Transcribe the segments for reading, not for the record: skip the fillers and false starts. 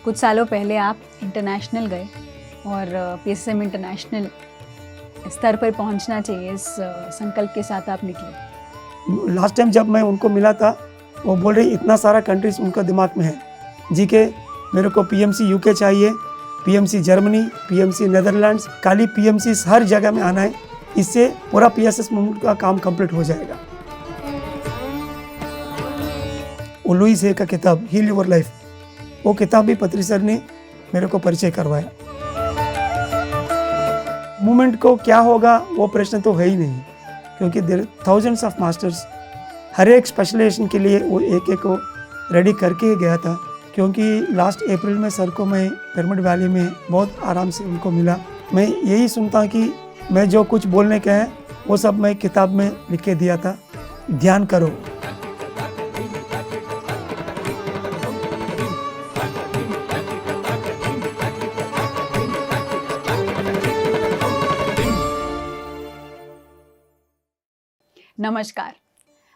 कुछ सालों पहले आप इंटरनेशनल गए और पीएसएसएम इंटरनेशनल स्तर पर पहुंचना चाहिए इस संकल्प के साथ आप निकले। लास्ट टाइम जब मैं उनको मिला था वो बोल रही इतना सारा कंट्रीज उनका दिमाग में है जी के मेरे को पीएमसी यूके चाहिए, पीएमसी जर्मनी, पीएमसी नेदरलैंड्स, खाली पीएमसी हर जगह में आना है, इससे पूरा पीएसएस मूवमेंट का काम कंप्लीट हो जाएगा। वो लुइस है का किताब हील योर लाइफ, वो किताब भी पत्री सर ने मेरे को परिचय करवाया। मूवमेंट को क्या होगा वो प्रश्न तो है ही नहीं, क्योंकि देयर थाउजेंड्स ऑफ मास्टर्स, हर एक स्पेशलाइजेशन के लिए वो एक एक को रेडी करके ही गया था। क्योंकि लास्ट अप्रैल में सर को मैं पिरामिड वैली में बहुत आराम से उनको मिला। मैं यही सुनता कि मैं जो कुछ बोलने का है वो सब मैं किताब में लिख के दिया था, ध्यान करो। नमस्कार,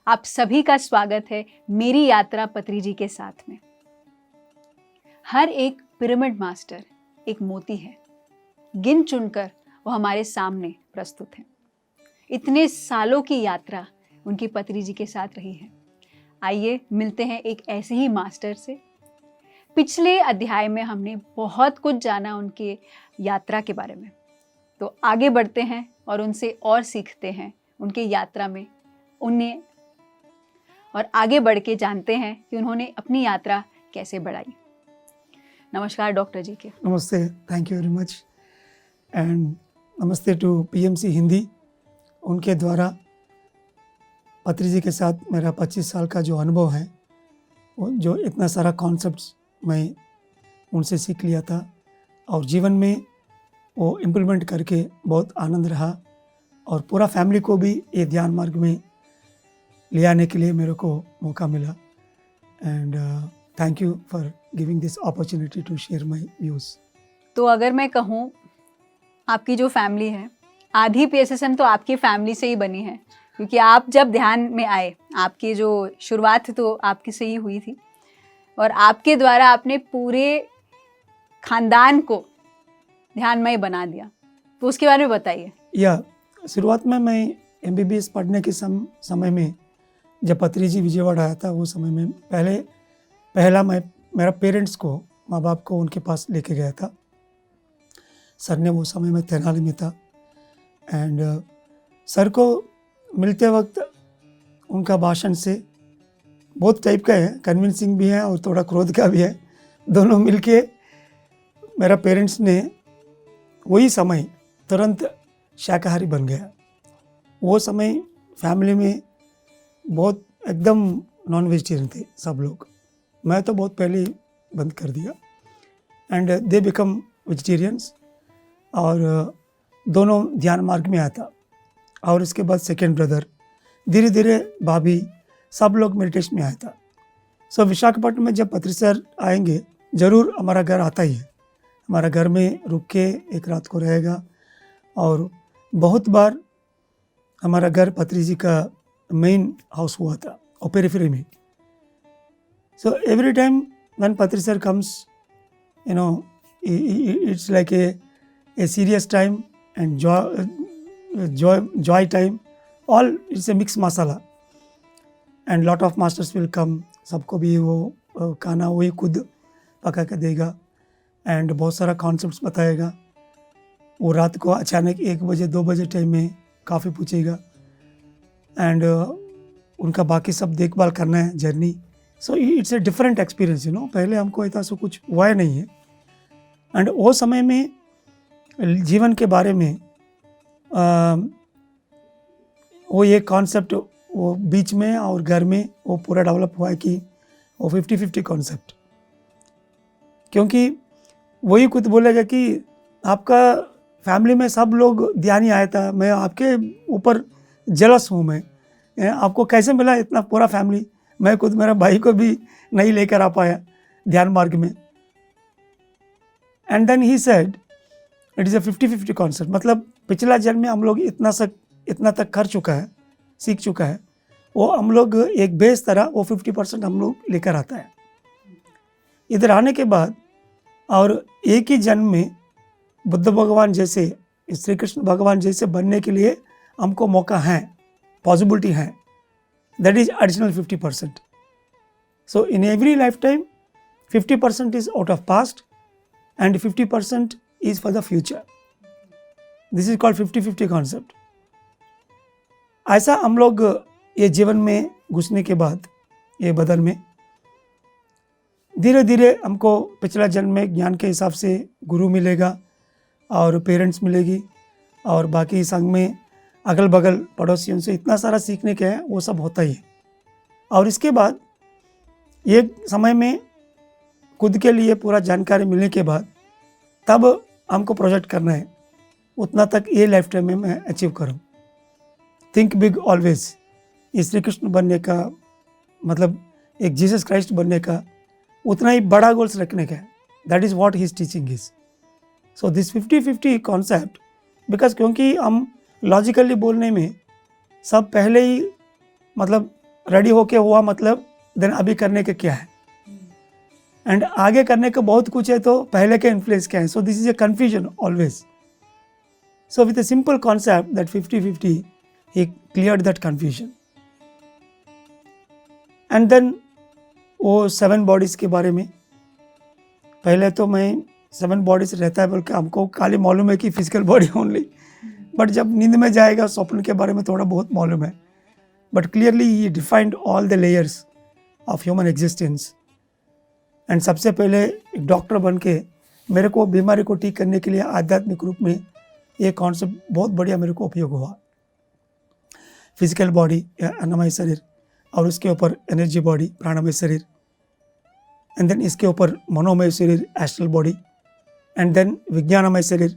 आप सभी का स्वागत है मेरी यात्रा पत्री जी के साथ में। हर एक पिरामिड मास्टर एक मोती है, गिन चुनकर वो हमारे सामने प्रस्तुत हैं। इतने सालों की यात्रा उनकी पत्री जी के साथ रही है। आइए मिलते हैं एक ऐसे ही मास्टर से। पिछले अध्याय में हमने बहुत कुछ जाना उनकी यात्रा के बारे में, तो आगे बढ़ते हैं और उनसे और सीखते हैं उनकी यात्रा में उन्हें, और आगे बढ़ के जानते हैं कि उन्होंने अपनी यात्रा कैसे बढ़ाई। नमस्कार डॉक्टर जी के। नमस्ते, thank you very much and नमस्ते टू पीएमसी हिंदी। उनके द्वारा पत्री जी के साथ मेरा 25 साल का जो अनुभव है, वो जो इतना सारा कॉन्सेप्ट्स मैं उनसे सीख लिया था और जीवन में वो इम्प्लीमेंट करके बहुत आनंद रहा, और पूरा फैमिली को भी ये ध्यान मार्ग में ले आने के लिए मेरे को मौका मिला। And thank you for giving this opportunity to share my views. तो अगर मैं कहूँ, आपकी जो फैमिली है, आधी पीएसएसएम तो आपकी फैमिली से ही बनी है, क्योंकि आप जब ध्यान में आए, आपकी जो शुरुआत थी तो आपकी से ही हुई थी, और आपके द्वारा आपने पूरे खानदान को ध्यानमय बना दिया। तो उसके बारे में बताइए। या शुरुआत में मैं एमबीबीएस पढ़ने के समय में जब पत्री जी विजयवाड़ा आया था, वो समय में पहला मैं मेरा पेरेंट्स को, माँ बाप को उनके पास लेके गया था। सर ने वो समय में तेनाली में था, एंड सर को मिलते वक्त उनका भाषण से बहुत टाइप का है, कन्विंसिंग भी है और थोड़ा क्रोध का भी है, दोनों मिलके मेरा पेरेंट्स ने वही समय तुरंत शाकाहारी बन गया। वो समय फैमिली में बहुत एकदम नॉन वेजिटेरियन थे सब लोग, मैं तो बहुत पहले ही बंद कर दिया, एंड दे बिकम वेजिटेरियंस, और दोनों ध्यान मार्ग में आया था। और इसके बाद सेकेंड ब्रदर, धीरे धीरे भाभी, सब लोग मेडिटेशन में आया था। सो विशाखापट्टनम में जब पत्री सर आएंगे, ज़रूर हमारा घर आता ही है, हमारा घर में रुक के एक रात को रहेगा, और बहुत बार हमारा घर पत्री जी का मेन हाउस हुआ था और पेरिफेरी में। So every time when Patri sir comes, you know, it's like a serious time and joy time. All it's a mixed masala. And lot of masters will come. सबको भी वो खाना वही खुद पका के देगा, एंड बहुत सारा कॉन्सेप्ट्स बताएगा। वो रात को अचानक 1 बजे 2 बजे टाइम में काफ़ी पूछेगा, एंड उनका बाकी सब देखभाल करना है, journey. So it's a different experience, you know. पहले हमको इतना सो कुछ हुआ ही नहीं है, एंड वो समय में जीवन के बारे में वो ये कॉन्सेप्ट वो बीच में और घर में वो पूरा डेवलप हुआ है कि वो 50-50 कॉन्सेप्ट। क्योंकि वही खुद बोलेगा कि आपका फैमिली में सब लोग ध्यान आया था, मैं आपके ऊपर जेलस हूँ, मैं आपको कैसे मिला इतना पूरा फैमिली, मैं खुद मेरा भाई को भी नहीं लेकर आ पाया ध्यान मार्ग में। And then he said it is a 50-50 concept, मतलब पिछला जन्म में हम लोग इतना तक कर चुका है, सीख चुका है, वो हम लोग एक बेस तरह वो 50% हम लोग लेकर आता है। इधर आने के बाद और एक ही जन्म में बुद्ध भगवान जैसे, श्री कृष्ण भगवान जैसे बनने के लिए हमको मौका है, पॉसिबिलिटी है. That is additional 50%. So in every lifetime 50% is out of past and 50% is for the future. This is called 50-50 concept. ऐसा हम लोग ये जीवन में घुसने के बाद, ये बदन में धीरे धीरे हमको पिछला जन्म में ज्ञान के हिसाब से गुरु मिलेगा और पेरेंट्स मिलेगी और बाकी संग में अगल बगल पड़ोसियों से इतना सारा सीखने के है, वो सब होता ही है. और इसके बाद एक समय में खुद के लिए पूरा जानकारी मिलने के बाद तब हमको प्रोजेक्ट करना है, उतना तक ये लाइफ टाइम में मैं अचीव करूँ. Think big always. ये श्री कृष्ण बनने का मतलब एक जीसस क्राइस्ट बनने का उतना ही बड़ा गोल्स रखने का है. That is what his teaching is. So this 50-50 concept, because क्योंकि हम लॉजिकली बोलने में सब पहले ही मतलब रेडी होके हुआ, मतलब देन अभी करने के क्या है एंड आगे करने का बहुत कुछ है, तो पहले के इन्फ्लुएंस क्या है. So this is a confusion always. So with a simple concept that 50-50 he cleared that confusion. And then वो 7 बॉडीज़ के बारे में, पहले तो मैं 7 बॉडीज़ रहता है बोल के हमको खाली मालूम है कि फिजिकल बॉडी ओनली, बट जब नींद में जाएगा स्वप्न के बारे में थोड़ा बहुत मालूम है. But clearly he defined all the layers of human existence. And सबसे पहले एक डॉक्टर बन के मेरे को बीमारी को ठीक करने के लिए आध्यात्मिक रूप में ये कॉन्सेप्ट बहुत बढ़िया मेरे को उपयोग हुआ. फिजिकल बॉडी या अन्नमय शरीर, और उसके ऊपर एनर्जी बॉडी प्राणमय शरीर, एंड देन इसके ऊपर मनोमय शरीर एस्ट्रल बॉडी, एंड देन विज्ञानमय शरीर.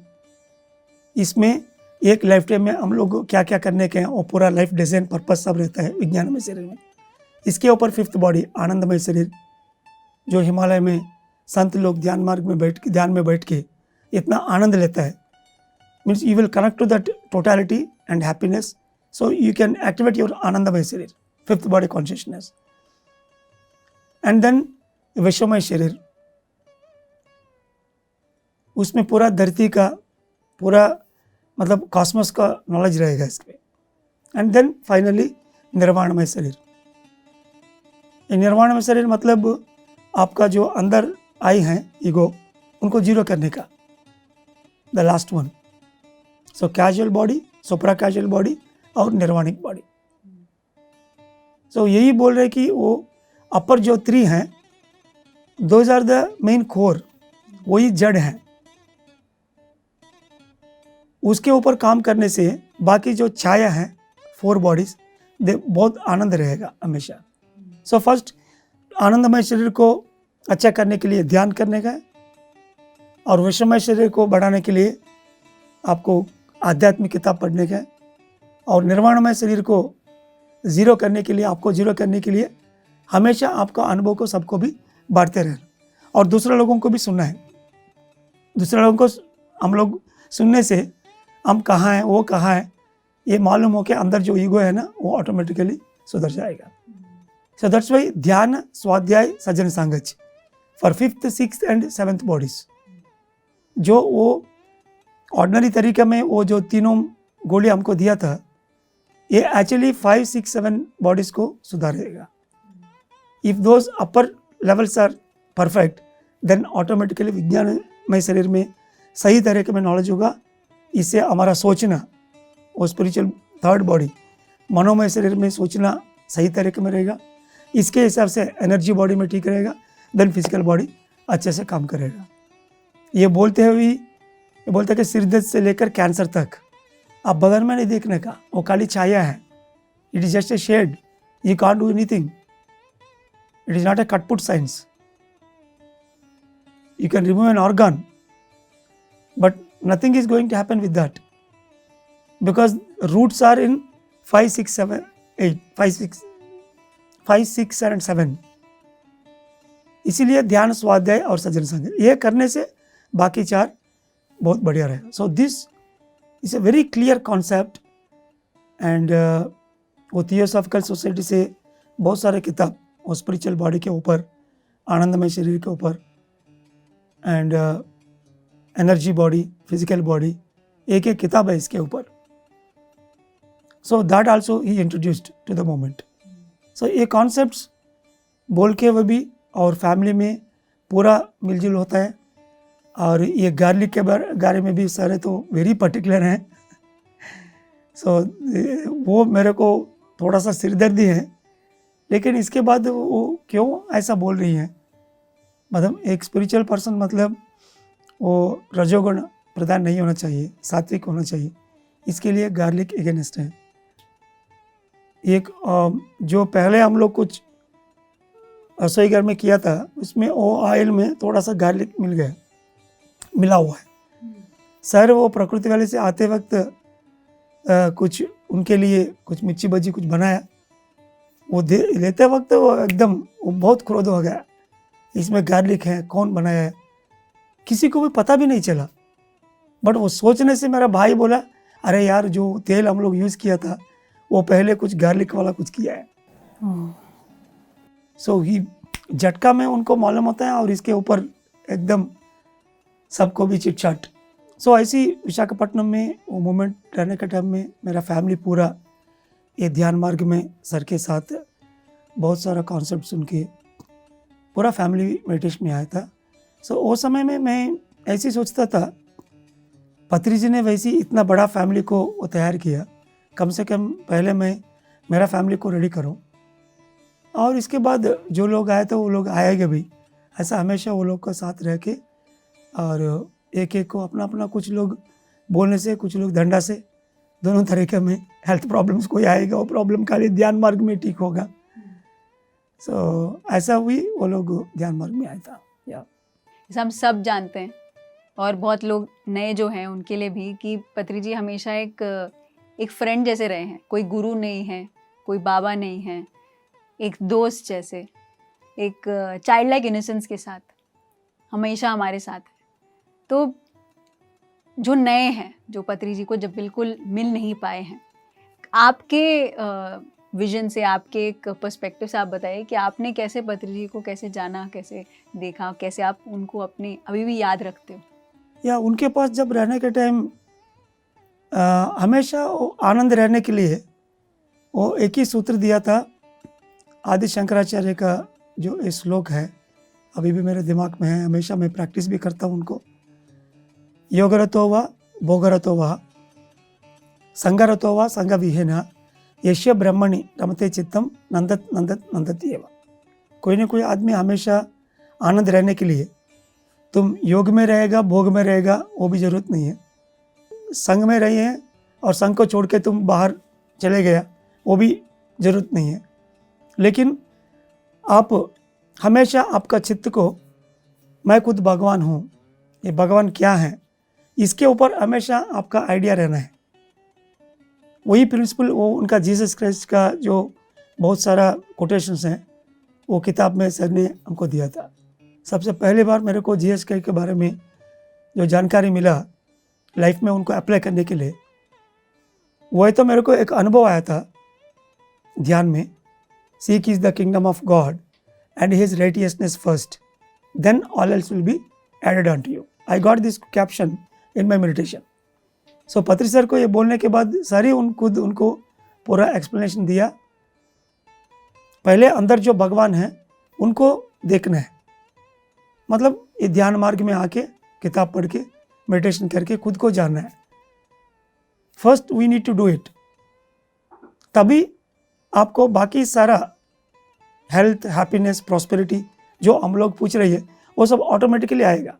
इसमें एक लाइफ टाइम में हम लोग क्या क्या करने के हैं वो पूरा लाइफ डिजाइन पर्पज सब रहता है विज्ञानमय शरीर में. इसके ऊपर 5th बॉडी आनंदमय शरीर, जो हिमालय में संत लोग ध्यान मार्ग में बैठ के इतना आनंद लेता है. Means you will connect to that totality and happiness, so you can activate your आनंदमय शरीर, 5th body consciousness. And then विश्वमय शरीर, उसमें पूरा धरती का पूरा मतलब कॉस्मोस का नॉलेज रहेगा इसमें. एंड देन फाइनली निर्वाणमय शरीर. निर्वाणमय शरीर मतलब आपका जो अंदर आई हैं ईगो, उनको जीरो करने का, the last one. So casual body, supra casual body और निर्वाणिक बॉडी. सो यही बोल रहे कि वो अपर जो 3 हैं, those are the main core, वही जड़ हैं. उसके ऊपर काम करने से बाकी जो छाया है 4 बॉडीज, दे बहुत आनंद रहेगा हमेशा. सो फर्स्ट आनंदमय शरीर को अच्छा करने के लिए ध्यान करने का है, और विश्वमय शरीर को बढ़ाने के लिए आपको आध्यात्मिक किताब पढ़ने का है, और निर्वाणमय शरीर को जीरो करने के लिए, आपको जीरो करने के लिए हमेशा आपका अनुभव को सबको भी बांटते रहना, और दूसरे लोगों को भी सुनना है. दूसरे लोगों को हम लोग सुनने से हम कहाँ हैं, वो कहाँ है, ये मालूम हो के अंदर जो ईगो है ना, वो ऑटोमेटिकली सुधर जाएगा. सो दैट्स वाई ध्यान, स्वाध्याय, सज्जन सांगच for 5th, 6th and 7th bodies. जो वो ऑर्डिनरी तरीके में वो जो तीनों गोली हमको दिया था, ये एक्चुअली 5, 6, 7 बॉडीज को सुधारेगा. If those upper levels are perfect, then automatically विज्ञानमय शरीर में सही तरीके में नॉलेज होगा. इससे हमारा सोचना, वो स्पिरिचुअल 3rd बॉडी मनोमय शरीर में सोचना सही तरीके में रहेगा. इसके हिसाब से एनर्जी बॉडी में ठीक रहेगा, देन फिजिकल बॉडी अच्छे से काम करेगा. ये बोलते हुए ये बोलते हैं कि सिर दर्द से लेकर कैंसर तक आप बदन में नहीं देखने का, वो काली छाया है. It is just a shade, you can't do anything. It is not a cut put science. You can remove an organ, but nothing is going to happen with that, because roots are in 5, 6, 7, 8, 5, 6, 7. इसीलिए ध्यान, स्वाध्याय और सज्जन संग ये करने से बाकी 4 बहुत बढ़िया रहेगा. सो this is a very clear concept. And वो थियोसॉफिकल सोसाइटी से बहुत सारे किताब और स्पिरिचुअल बॉडी के ऊपर, आनंदमय शरीर के ऊपर, and energy body, physical body, एक एक किताब है इसके ऊपर. So that also he introduced to the moment. So ये कॉन्सेप्ट्स बोल के वो भी और फैमिली में पूरा मिलजुल होता है. और ये गार्लिक के बारे में भी सारे तो वेरी पर्टिकुलर हैं. सो वो मेरे को थोड़ा सा सिरदर्दी है, लेकिन इसके बाद वो क्यों ऐसा बोल रही हैं. मतलब एक स्पिरिचुअल पर्सन मतलब वो रजोगुण प्रधान नहीं होना चाहिए, सात्विक होना चाहिए. इसके लिए गार्लिक एगेनिस्ट है. एक जो पहले हम लोग कुछ रसोई घर में किया था, उसमें वो ऑयल में थोड़ा सा गार्लिक मिला हुआ है. सर वो प्रकृति वाले से आते वक्त कुछ उनके लिए कुछ मिर्ची बजी कुछ बनाया, वो लेते वक्त वो एकदम वो बहुत क्रोध हो गया, इसमें गार्लिक है, कौन बनाया है. किसी को भी पता भी नहीं चला. बट वो सोचने से मेरा भाई बोला, अरे यार जो तेल हम लोग यूज़ किया था वो पहले कुछ गार्लिक वाला कुछ किया है. सो ही झटका में उनको मालूम होता है और इसके ऊपर एकदम सबको भी चिटचाट. सो ऐसी विशाखापट्टनम में वो मोमेंट रहने के टाइम में मेरा फैमिली पूरा ये ध्यान मार्ग में सर के साथ बहुत सारा कॉन्सेप्ट सुन के पूरा फैमिली मेडिटेशन में आया था. सो वो समय में मैं ऐसे ही सोचता था, पत्री जी ने वैसी इतना बड़ा फैमिली को वो तैयार किया, कम से कम पहले मैं मेरा फैमिली को रेडी करूं और इसके बाद जो लोग आए थे वो लोग आएंगे भी. ऐसा हमेशा वो लोग का साथ रह के और एक एक को अपना अपना, कुछ लोग बोलने से, कुछ लोग धंधा से, दोनों तरीके में हेल्थ प्रॉब्लम्स कोई आएगा वो प्रॉब्लम खाली ध्यान मार्ग में ठीक होगा. सो ऐसा हुई वो लोग ध्यान मार्ग में आया था. हम सब जानते हैं और बहुत लोग नए जो हैं उनके लिए भी कि पत्री जी हमेशा एक फ्रेंड जैसे रहे हैं. कोई गुरु नहीं है, कोई बाबा नहीं है, एक दोस्त जैसे, एक चाइल्ड लाइक इनोसेंस के साथ हमेशा हमारे साथ है. तो जो नए हैं, जो पत्री जी को जब बिल्कुल मिल नहीं पाए हैं, आपके विजन से, आपके एक पर्सपेक्टिव से आप बताइए कि आपने कैसे पत्री जी को कैसे जाना, कैसे देखा, कैसे आप उनको अपने अभी भी याद रखते हो. या उनके पास जब रहने के टाइम हमेशा वो आनंद रहने के लिए वो एक ही सूत्र दिया था. आदि शंकराचार्य का जो ये श्लोक है अभी भी मेरे दिमाग में है, हमेशा मैं प्रैक्टिस भी करता हूँ उनको. योगरतो वा भोगरतो वा संगरतो वा संग विहीना यश्य ब्रह्मणि रमते चित्तम नंदत नंदत नंदती एव. कोई ना कोई आदमी हमेशा आनंद रहने के लिए, तुम योग में रहेगा, भोग में रहेगा, वो भी ज़रूरत नहीं है. संग में रही है और संग को छोड़ के तुम बाहर चले गया, वो भी ज़रूरत नहीं है. लेकिन आप हमेशा आपका चित्त को मैं खुद भगवान हूँ, ये भगवान क्या है, इसके ऊपर हमेशा आपका आइडिया रहना है. वही प्रिंसिपल वो उनका जीसस क्राइस्ट का जो बहुत सारा कोटेशंस हैं वो किताब में सर ने हमको दिया था. सबसे पहली बार मेरे को जीसस क्राइस्ट के बारे में जो जानकारी मिला लाइफ में उनको अप्लाई करने के लिए, वही तो मेरे को एक अनुभव आया था ध्यान में. Seek is the kingdom of God and his righteousness first, then all else will be added on to you. I got this caption in my meditation. So Patri sir को ये बोलने के बाद सारी खुद उनको पूरा एक्सप्लेनेशन दिया. पहले अंदर जो भगवान है उनको देखना है, मतलब ये ध्यान मार्ग में आके किताब पढ़ के मेडिटेशन करके खुद को जानना है. First we need to do it, तभी आपको बाकी सारा हेल्थ, हैप्पीनेस, प्रॉस्पेरिटी जो हम लोग पूछ रही है वो सब ऑटोमेटिकली आएगा.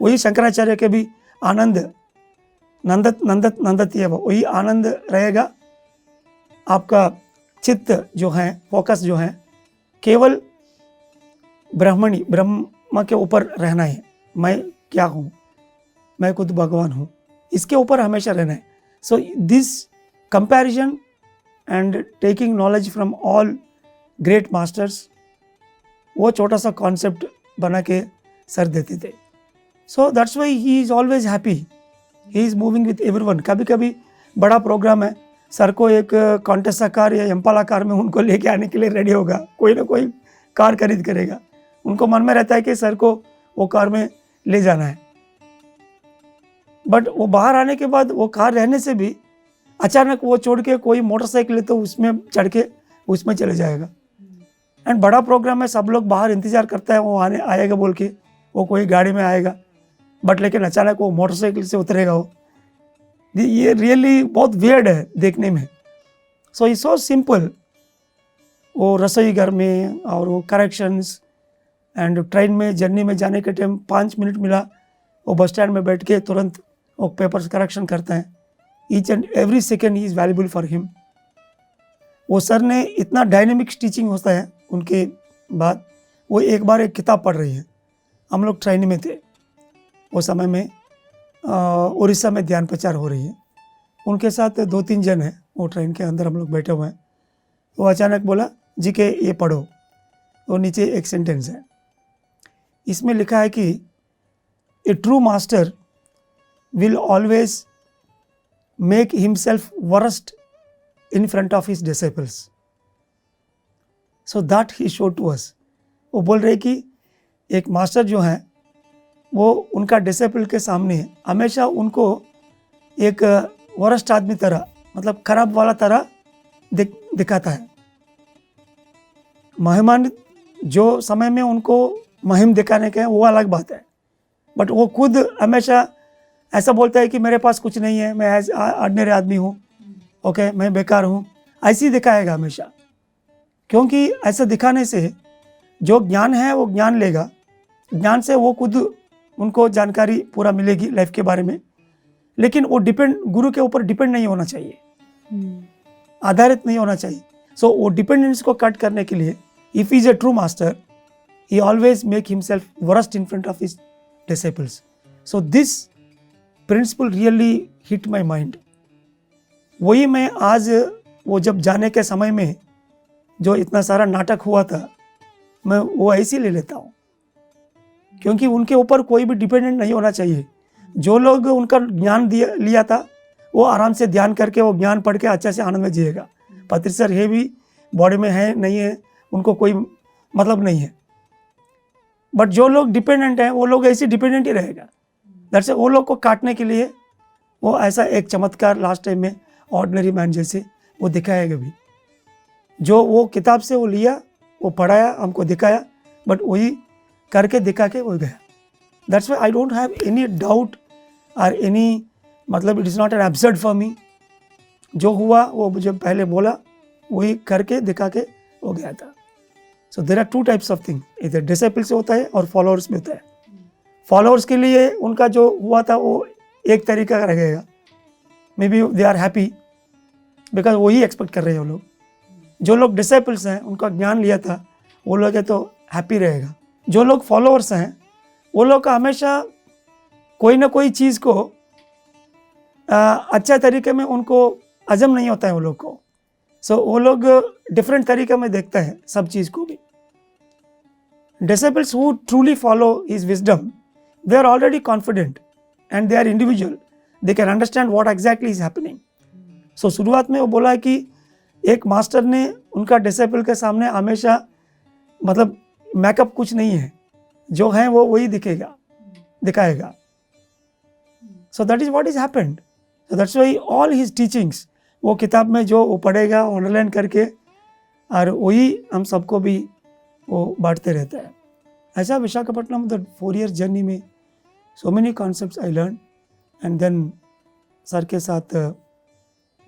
वही शंकराचार्य के भी आनंद नंदत नंदत नंदती है, वही आनंद रहेगा. आपका चित्त जो है, फोकस जो है, केवल ब्रह्मणी, ब्रह्म के ऊपर रहना है. मैं क्या हूँ, मैं खुद भगवान हूँ, इसके ऊपर हमेशा रहना है. So this comparison and taking knowledge from all great masters, वो छोटा सा कॉन्सेप्ट बना के सर देते थे. सो that's why he is always happy, he is moving with everyone. कभी कभी बड़ा प्रोग्राम है, सर को एक कॉन्टेस्टा कार या एम्पाला कार में उनको लेके आने के लिए रेडी होगा, कोई ना कोई कार खरीद करेगा. उनको मन में रहता है कि सर को वो कार में ले जाना है। बट वो बाहर आने के बाद वो कार रहने से भी अचानक वो छोड़ के कोई मोटरसाइकिल है तो उसमें चढ़ के उसमें चले जाएगा। एंड बड़ा प्रोग्राम है, सब लोग बाहर इंतजार करता है वो आने आएगा बोल के, वो कोई गाड़ी में आएगा, बट लेकिन अचानक वो मोटरसाइकिल से उतरेगा। वो ये रियली बहुत वियर्ड है देखने में। So it's so simple. वो रसोई घर में और वो करेक्शंस एंड ट्रेन में जर्नी में जाने के टाइम 5 मिनट मिला, वो बस स्टैंड में बैठ के तुरंत वो पेपर्स करेक्शन करते हैं। Each and every second is valuable for him. वो सर ने इतना डायनेमिक टीचिंग होता है उनके बाद। वो एक बार एक किताब पढ़ रही है, हम लोग ट्रेन में थे वो समय में, उड़ीसा में ध्यान प्रचार हो रही है, उनके साथ 2-3 जन हैं, वो ट्रेन के अंदर हम लोग बैठे हुए हैं। वो अचानक बोला जी के ये पढ़ो। वो नीचे एक सेंटेंस है, इसमें लिखा है कि a true master will always make himself worst in front of his disciples, so that he show to us. वो बोल रहे कि एक मास्टर जो है वो उनका डिसिपल के सामने हमेशा उनको एक वर्स्ट आदमी तरह, मतलब खराब वाला तरह दिखाता है। महिमान जो समय में उनको महिम दिखाने के वो अलग बात है, बट वो खुद हमेशा ऐसा बोलता है कि मेरे पास कुछ नहीं है, मैं ऑर्डिनरी आदमी हूँ, ओके, मैं बेकार हूँ, ऐसे ही दिखाएगा हमेशा। क्योंकि ऐसा दिखाने से जो ज्ञान है वो ज्ञान लेगा, ज्ञान से वो खुद उनको जानकारी पूरा मिलेगी लाइफ के बारे में, लेकिन वो गुरु के ऊपर डिपेंड नहीं होना चाहिए, आधारित नहीं होना चाहिए। सो वो डिपेंडेंस को कट करने के लिए if is a true master he always make himself worst in front of his disciples. So this principle really hit my mind. वही मैं आज वो जब जाने के समय में जो इतना सारा नाटक हुआ था, मैं वो ऐसे ही ले लेता हूँ, क्योंकि उनके ऊपर कोई भी डिपेंडेंट नहीं होना चाहिए। जो लोग उनका ज्ञान लिया था वो आराम से ध्यान करके वो ज्ञान पढ़ के अच्छा से आनंद में जिएगा। पत्री सर है भी बॉडी में है नहीं है उनको कोई मतलब नहीं है, बट जो लोग डिपेंडेंट हैं वो लोग ऐसे डिपेंडेंट ही रहेगा। दैट्स वो लोग को काटने के लिए वो ऐसा एक चमत्कार लास्ट टाइम में ऑर्डिनरी मैन जैसे वो दिखाएगा भी। जो वो किताब से वो लिया, वो पढ़ाया, हमको दिखाया, बट वही करके दिखा के वो गया। That's why I don't have any doubt और एनी, मतलब it is not an absurd for me. जो हुआ वो मुझे पहले बोला, वही करके दिखा के वो गया था। So there are 2 types of thing, इधर डिसिपल से होता है और फॉलोअर्स में होता है। फॉलोअर्स के लिए उनका जो हुआ था वो एक तरीका का रहेगा, maybe they are happy because वही एक्सपेक्ट कर रहे हैं वो लोग। जो लोग डिसिपल्स हैं, उनका ज्ञान लिया था, वो लोग है तो हैप्पी रहेगा। जो लोग फॉलोअर्स हैं वो लोग का हमेशा कोई ना कोई चीज़ को अच्छा तरीके में उनको हजम नहीं होता है वो लोग को। सो वो लोग डिफरेंट तरीके में देखते हैं सब चीज़ को भी। Disciples who truly follow his wisdom, they are already confident and they are individual, they can understand what exactly is happening. So शुरुआत में वो बोला है कि एक मास्टर ने उनका डिसिपल के सामने हमेशा, मतलब मेकअप कुछ नहीं है, जो है वो वही दिखाएगा। So that is what is happened. So that's why all his teachings, वो किताब में जो वो पढ़ेगा अंडरलाइन करके, और वही हम सबको भी वो बांटते रहता है। ऐसा विशाखापट्टनम द 4 year जर्नी में so many concepts I learn, and then sir के साथ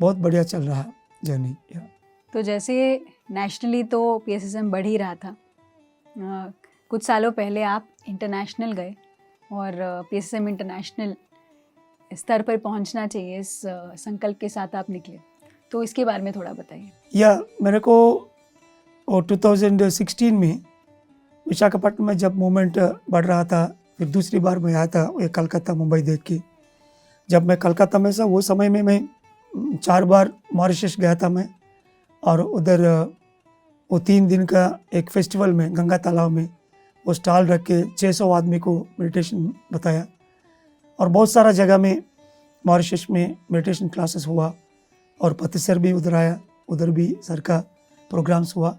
बहुत बढ़िया चल रहा जर्नी। तो जैसे नेशनली तो PSSM बढ़ ही रहा था, कुछ सालों पहले आप इंटरनेशनल गए और PSSM इंटरनेशनल स्तर पर पहुंचना चाहिए इस संकल्प के साथ आप निकले, तो इसके बारे में थोड़ा बताइए। मेरे को 2016 में विशाखापट्टनम में जब मूवमेंट बढ़ रहा था, फिर दूसरी बार मैं आया था ये कलकत्ता मुंबई देख के। जब मैं कलकत्ता में था वो समय में मैं 4 बार मॉरिशस गया था मैं, और उधर वो 3 दिन का एक फेस्टिवल में गंगा तालाब में वो स्टॉल रख के 600 आदमी को मेडिटेशन बताया, और बहुत सारा जगह में मॉरिशस में मेडिटेशन क्लासेस हुआ, और पति सर भी उधर आया, उधर भी सर का प्रोग्राम्स हुआ।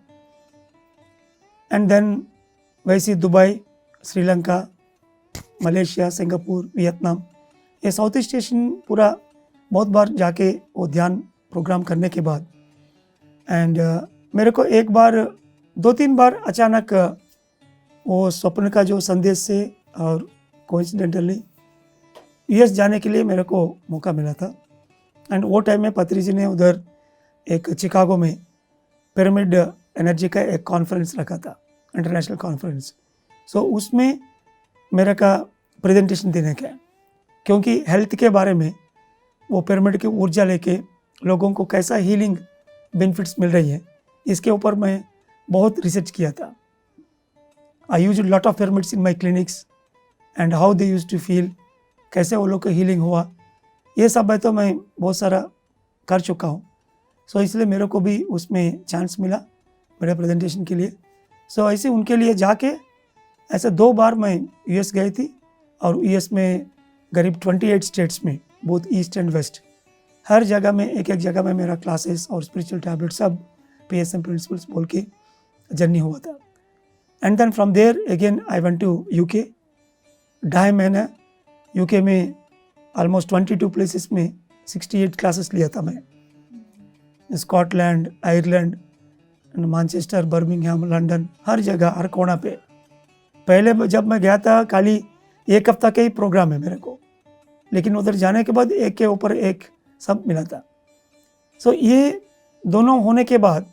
एंड देन वैसे Dubai, Sri Lanka, Malaysia, Singapore, Vietnam, ये साउथ ईस्ट एशियन पूरा बहुत बार जाके वो ध्यान प्रोग्राम करने के बाद एंड मेरे को एक बार 2-3 बार अचानक वो स्वप्न का जो संदेश से और कोइंसिडेंटली यूएस जाने के लिए मेरे को मौका मिला था। एंड वो टाइम में पत्री जी ने उधर एक चिकागो में पिरामिड एनर्जी का एक कॉन्फ्रेंस रखा था, इंटरनेशनल कॉन्फ्रेंस। सो उसमें मेरा का प्रेजेंटेशन देने का, क्योंकि हेल्थ के बारे में वो पिरामिड की ऊर्जा लेके लोगों को कैसा हीलिंग बेनिफिट्स मिल रही है, इसके ऊपर मैं बहुत रिसर्च किया था। I use lot of pyramids in my clinics and how they use to feel, कैसे वो लोग का हीलिंग हुआ, ये सब है तो मैं बहुत सारा कर चुका हूँ। सो इसलिए मेरे को भी उसमें चांस मिला मेरे प्रेजेंटेशन के लिए। सो ऐसे उनके लिए जाके ऐसे 2 बार मैं यूएस गई थी और यूएस में करीब 28 स्टेट्स में, बोथ ईस्ट एंड वेस्ट, हर जगह में एक जगह में मेरा क्लासेस और स्पिरिचुअल टैबलेट सब PSM प्रिंसिपल्स बोल के जर्नी हुआ था। And then from there again I went to UK। 2.5 महीना UK में ऑलमोस्ट 22 प्लेसेस में 68 क्लासेस लिया था मैं। Scotland, Ireland, Manchester, Birmingham, London, हर जगह, हर कोना पे। पहले जब मैं गया था खाली 1 हफ्ता का ही प्रोग्राम है मेरे को, लेकिन उधर जाने के बाद एक के ऊपर एक सब मिला था। सो ये दोनों होने के बाद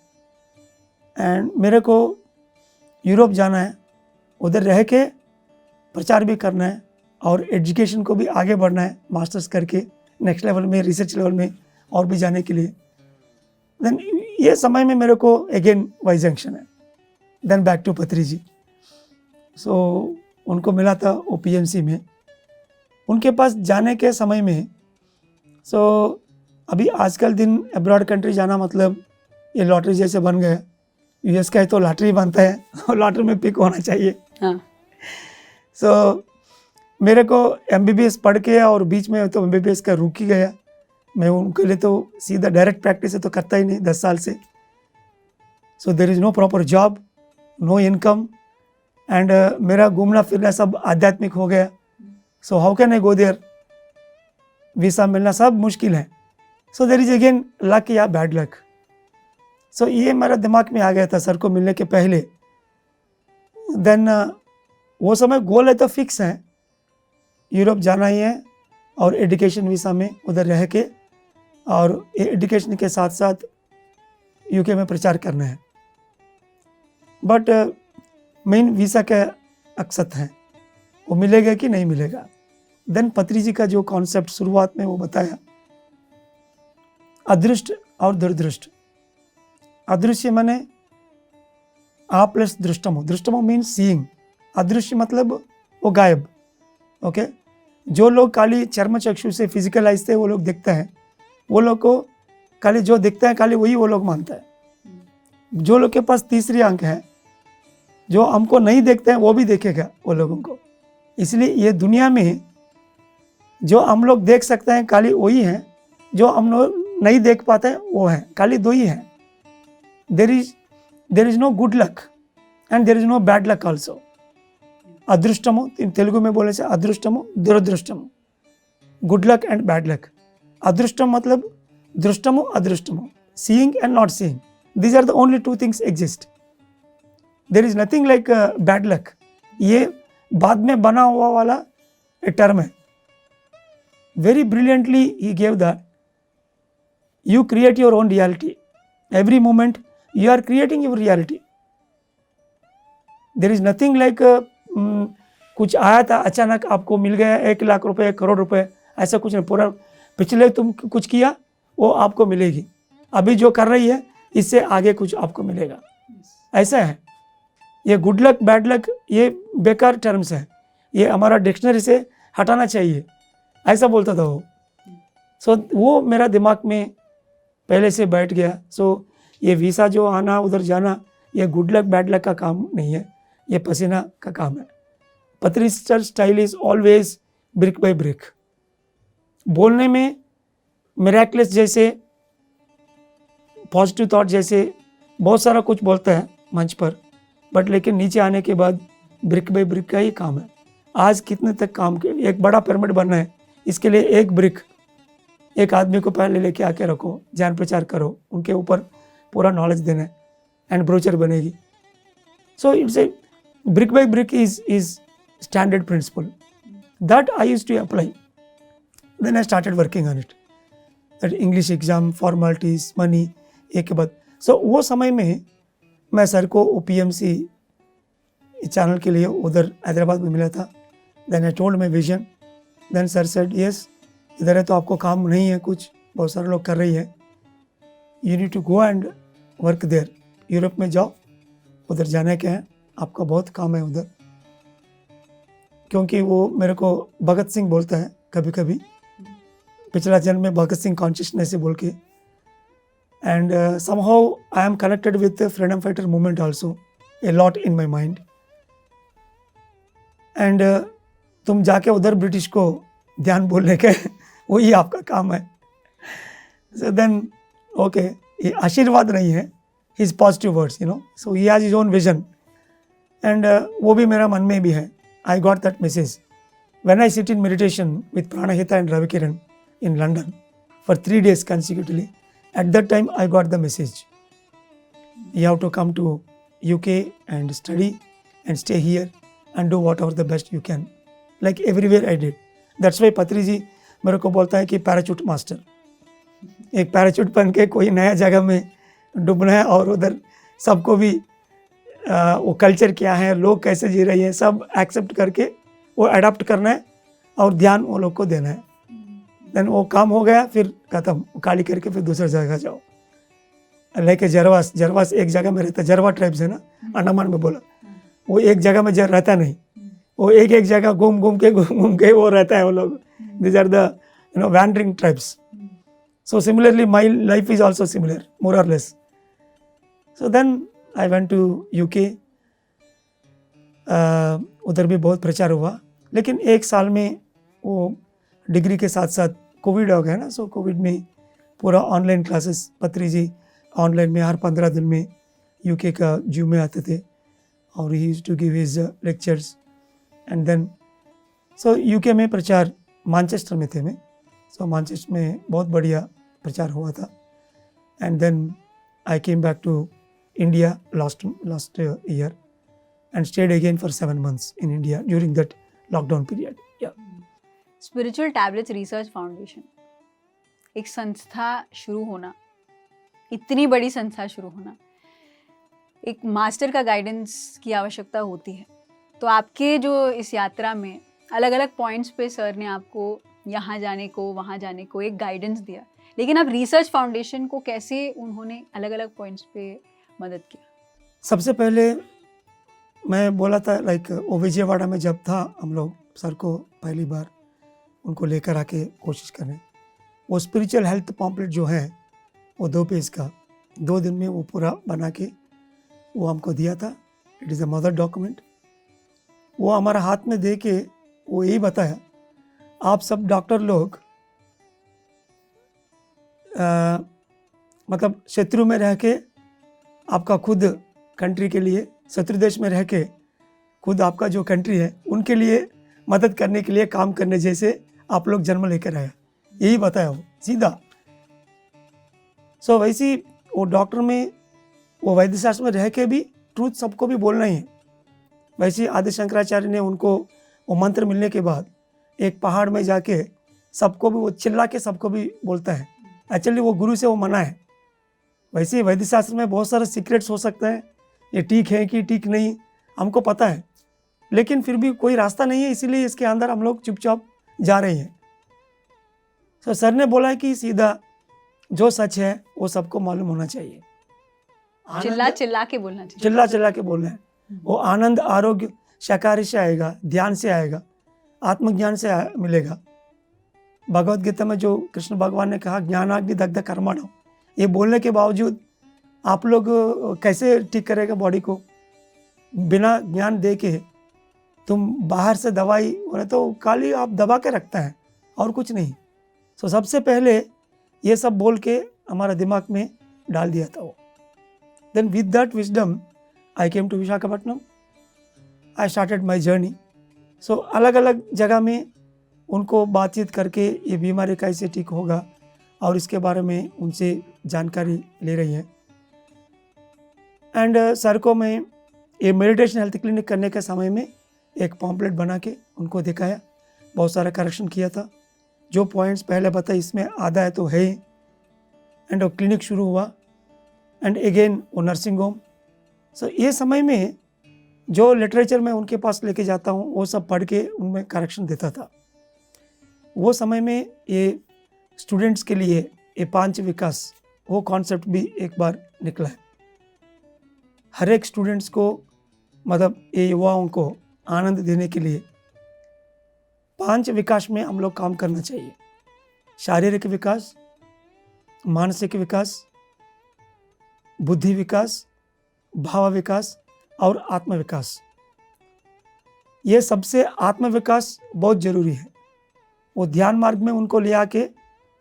एंड मेरे को यूरोप जाना है, उधर रह के प्रचार भी करना है और एजुकेशन को भी आगे बढ़ना है, मास्टर्स करके नेक्स्ट लेवल में, रिसर्च लेवल में और भी जाने के लिए। देन ये समय में मेरे को अगेन वाई जंक्शन है, देन बैक टू पत्री जी। सो उनको मिला था OPMC में, उनके पास जाने के समय में। सो अभी आजकल दिन अब्रॉड कंट्री जाना मतलब ये लॉटरी जैसे बन गया। यूएस का है तो लॉटरी बनता है और लॉटरी में पिक होना चाहिए। हाँ। सो मेरे को MBBS पढ़ के और बीच में तो MBBS का रुक ही गया। मैं उनके लिए तो सीधा डायरेक्ट प्रैक्टिस है तो करता ही नहीं 10 साल से। So there is no proper job, no income and मेरा घूमना फिरना सब आध्यात्मिक हो गया। So how can I go there, visa मिलना सब मुश्किल है। So there is again luck या बैड लक। सो ये मेरा दिमाग में आ गया था सर को मिलने के पहले। देन वो समय गोल है तो फिक्स है, यूरोप जाना ही है और एजुकेशन वीसा में उधर रह के और एजुकेशन के साथ साथ UK में प्रचार करना है। बट मेन वीसा का अक्सत है, वो मिलेगा कि नहीं मिलेगा। देन पत्री जी का जो कॉन्सेप्ट शुरुआत में वो बताया, अदृष्ट और दुर्दृष्ट। अदृश्य माने आ प्लस दृष्टमो, दृष्टमो मीन्स सीइंग, अदृश्य मतलब वो गायब। ओके, जो लोग खाली चर्म चक्षु से फिजिकल आइज से वो लोग देखते हैं, वो लोग को खाली जो दिखता है खाली वही वो लोग मानता है। जो लोग के पास तीसरी आंख है, जो हमको नहीं देखते हैं वो भी देखेगा वो लोगों को। इसलिए ये दुनिया में जो हम लोग देख सकते हैं खाली वही है, जो हम लोग नहीं देख पाते हैं वो है, खाली 2 ही है। There is no good luck and there is no bad luck also. अदृष्टमो तेलुगु में बोले से अदृष्टमो दुरदृष्टमो, good luck and bad luck. अदृष्टम मतलब दृष्टमो अदृष्टमो, seeing and not seeing, these are the only 2 things exist. There is nothing like bad luck. ये बाद में बना हुआ वाला टर्म है। Very brilliantly he gave that you create your own reality. Every moment you are creating your reality. There is nothing like कुछ आया था अचानक आपको मिल गया 1 लाख रुपए, 1 करोड़ रुपए, ऐसा कुछ नहीं। पूरा पिछले तुम कुछ किया वो आपको मिलेगी, अभी जो कर रही है इससे आगे कुछ आपको मिलेगा, ऐसा है। ये गुड लक बैड लक ये बेकार टर्म्स है, ये हमारा डिक्शनरी से हटाना चाहिए, ऐसा बोलता था वो। सो वो मेरा दिमाग में पहले से बैठ गया। सो ये वीसा जो आना उधर जाना ये गुड लक बैड लक का काम नहीं है, ये पसीना का काम है। पत्री sister style is always brick by brick. बोलने में मिरेकलस जैसे, पॉजिटिव थॉट जैसे बहुत सारा कुछ बोलता है मंच पर, बट लेकिन नीचे आने के बाद ब्रिक बाय ब्रिक का ही काम है। आज कितने तक काम किया। एक बड़ा पिरामिड बनना है, इसके लिए एक ब्रिक एक आदमी को पहले लेके आके रखो, ज्ञान प्रचार करो, उनके ऊपर पूरा नॉलेज देना है एंड ब्रोचर बनेगी। So it's a brick by brick is standard principle that I used to apply. Then I started working on it. That English exam, formalities, money, एक के बाद। So वो समय में मैं सर को OPMC चैनल के लिए उधर हैदराबाद में मिला था। Then I told my vision. Then sir said yes, इधर है तो आपको काम नहीं है कुछ, बहुत सारे लोग कर रही है, you need to go and work there. Europe में जाओ, उधर जाने के हैं, आपका बहुत काम है उधर। क्योंकि वो मेरे को भगत सिंह बोलता है कभी कभी, पिछला जन्म में भगत सिंह कॉन्शियसनेस से बोल के। And somehow I am connected with freedom fighter movement also a lot in my mind. And तुम जाके उधर ब्रिटिश को ध्यान बोलने के वही आपका काम है। सो देन ओके, ये आशीर्वाद नहीं है, his positive words, you know. So he has his own vision and वो भी मेरा मन में भी है। I got that message when I sit in meditation with Pranahita and Ravikiran in London for 3 days consecutively. At that time I got the message, you have to come to UK and study and stay here and do whatever the best you can, like everywhere I did. That's why पत्री जी मेरे को बोलता है कि पैराचूट master, एक पैराचूट पहन के कोई नया जगह में डूबना है और उधर सबको भी वो कल्चर क्या है, लोग कैसे जी रही हैं, सब एक्सेप्ट करके वो अडॉप्ट करना है और ध्यान वो लोग को देना है। देन वो काम हो गया, फिर खत्म, खाली करके फिर दूसरी जगह जाओ। लेके जरवास एक जगह में रहता, जरवा ट्राइब्स है ना अंडमान में, बोला वो एक जगह में रहता नहीं, वो एक जगह घूम के वो रहता है वो लोग। These are the wandering tribes. So similarly my life is also similar more or less. So then I went to UK। उधर भी बहुत प्रचार हुआ, लेकिन 1 साल में वो डिग्री के साथ साथ कोविड हो गया ना। सो कोविड में पूरा ऑनलाइन क्लासेस, पत्री जी ऑनलाइन में हर 15 दिन में UK का जूम में आते थे और he used to give his lectures. And then so UK में प्रचार, मैनचेस्टर में थे मैं, सो मैनचेस्टर में बहुत बढ़िया प्रचार हुआ था। And then I came back to India last year and stayed again for 7 months in India during that lockdown period. Yeah. Spiritual tablets research foundation, एक संस्था शुरू होना, इतनी बड़ी संस्था शुरू होना, एक मास्टर का गाइडेंस की आवश्यकता होती है। तो आपके जो इस यात्रा में अलग अलग पॉइंट्स पे सर ने आपको यहाँ जाने को, वहाँ जाने को एक गाइडेंस दिया, लेकिन अब रिसर्च फाउंडेशन को कैसे उन्होंने अलग अलग पॉइंट्स पे मदद किया? सबसे पहले मैं बोला था, लाइक वो विजयवाड़ा में जब था, हम लोग सर को पहली बार उनको लेकर आके कोशिश करें। वो स्पिरिचुअल हेल्थ पॉम्पलेट जो है वो 2 पेज का 2 दिन में वो पूरा बना के वो हमको दिया था। It is a mother document. वो हमारा हाथ में दे के वो यही बताया, आप सब डॉक्टर लोग मतलब शत्रु में रह के आपका खुद कंट्री के लिए, शत्रु देश में रह के खुद आपका जो कंट्री है उनके लिए मदद करने के लिए काम करने जैसे आप लोग जन्म लेकर आए, यही बताया वो सीधा। सो वैसे वो डॉक्टर में, वो वैद्य शास्त्र में रह के भी ट्रूथ सबको भी बोलना ही है। वैसे आदि शंकराचार्य ने उनको वो मंत्र मिलने के बाद एक पहाड़ में जाके सबको भी वो चिल्ला के सबको भी बोलता है। एक्चुअली वो गुरु से वो मना है। वैसे वैद्य शास्त्र में बहुत सारे सीक्रेट्स हो सकते हैं, ये ठीक है कि ठीक नहीं हमको पता है, लेकिन फिर भी कोई रास्ता नहीं है, इसीलिए इसके अंदर हम लोग चुपचाप जा रहे हैं। तो सर ने बोला है कि सीधा जो सच है वो सबको मालूम होना चाहिए, चिल्ला चिल्ला के बोलना चाहिए, चिल्ला चिल्ला के बोलना है। वो आनंद आरोग्य शाकाहारी से आएगा, ध्यान से आएगा, आत्मज्ञान से मिलेगा। भगवत गीता में जो कृष्ण भगवान ने कहा ज्ञानाग्नि दग्ध कर्मणो, ये बोलने के बावजूद आप लोग कैसे ठीक करेगा बॉडी को? बिना ज्ञान दे के तुम बाहर से दवाई, उन्हें तो खाली आप दबा के रखता है और कुछ नहीं। सो सबसे पहले ये सब बोल के हमारा दिमाग में डाल दिया था वो। Then with that wisdom I came to Visakhapatnam. I started my journey so अलग अलग जगह में उनको बातचीत करके ये बीमारी कैसे ठीक होगा और इसके बारे में उनसे जानकारी ले रही हैं। एंड सर को मैं ये मेडिटेशन हेल्थ क्लिनिक करने के समय में एक पॉम्पलेट बना के उनको दिखाया, बहुत सारा करेक्शन किया था, जो पॉइंट्स पहले बताए इसमें आधा है तो है ही। एंड वो क्लिनिक शुरू हुआ एंड अगेन वो नर्सिंग होम। सो ये समय में जो लिटरेचर मैं उनके पास लेके जाता हूँ वो सब पढ़ के उनमें करेक्शन देता था। वो समय में ये स्टूडेंट्स के लिए ये 5 विकास वो कॉन्सेप्ट भी एक बार निकला है। हर एक स्टूडेंट्स को मतलब ये युवाओं को आनंद देने के लिए 5 विकास में हम लोग काम करना चाहिए। शारीरिक विकास, मानसिक विकास, बुद्धि विकास, भाव विकास और आत्म विकास। ये सबसे आत्म विकास बहुत ज़रूरी है। वो ध्यान मार्ग में उनको ले आके